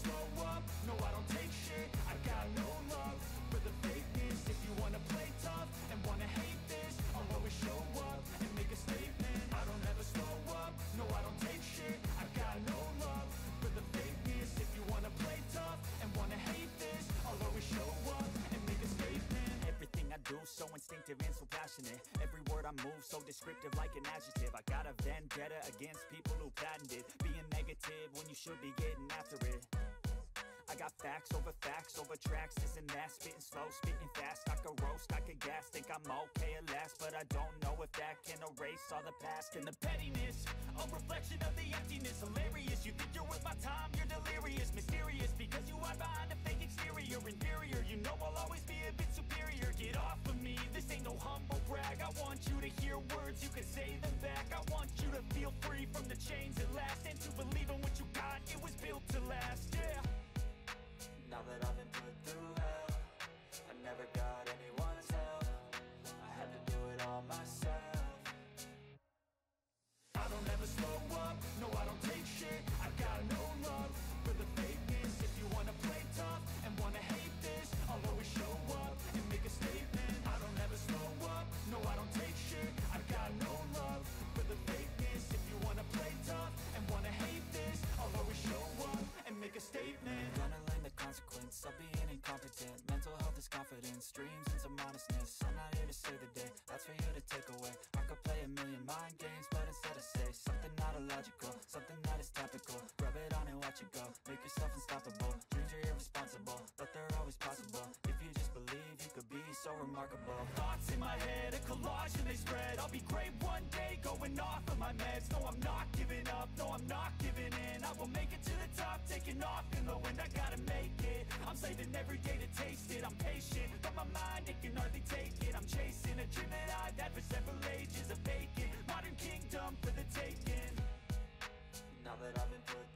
slow up, no I don't take shit. I got no love for the fakeness. If you wanna play tough and wanna hate this, I'll always show up and make a statement. I don't ever slow up, no I don't take shit. I got no love for the fakeness. If you wanna play tough and wanna hate this, I'll always show up and make a statement. Everything I do so instinctive and so passionate. Every word I move so descriptive like an adjective. I got a vendetta against people who patented being negative when you should be getting after it. I got facts over tracks, this and that. Spitting slow, spitting fast. I could roast, I could gas. Think I'm okay at last, but I don't know if that can erase all the past. And the pettiness, a reflection of the emptiness. Hilarious, you think you're worth my time, you're delirious. Mysterious, because you hide behind a fake exterior. Inferior, you know I'll always be a bit superior. Get off of me, this ain't no humble brag. I want you to hear words, you can say them back. I want you to feel free from the chains at last, and to believe in what you got, it was built to last, yeah. Now that I've been put through hell, I never got anyone's help. I had to do it all myself. I don't ever slow up, no I don't take shit. I got no love for the fakeness. If you wanna play tough and wanna hate this, I'll always show up and make a statement. I don't ever slow up, no I don't take shit. I got no love for the fakeness. If you wanna play tough and wanna hate this, I'll always show up and make a statement. Gonna learn the consequence of being incompetent. Mental health is confidence, dreams and some honestness. I'm not here to save the day, that's for you to take away. I could play a million mind games, but instead I say something not illogical, something that is topical. Rub it on and watch it go, make yourself unstoppable. Dreams are irresponsible, but they're always possible. If you just believe, you could be so remarkable. Thoughts in my head, a collage and they spread. I'll be great one day, going off of my meds. No, I'm not giving up, no, I'm not giving in. I will make it to the top, taking off in the wind. I gotta make it, I'm saving every day to taste it. I'm patient, but my mind, it can hardly take it. I'm chasing a dream that I've had for several ages. A vacant, modern kingdom for the taking. Now that I've been put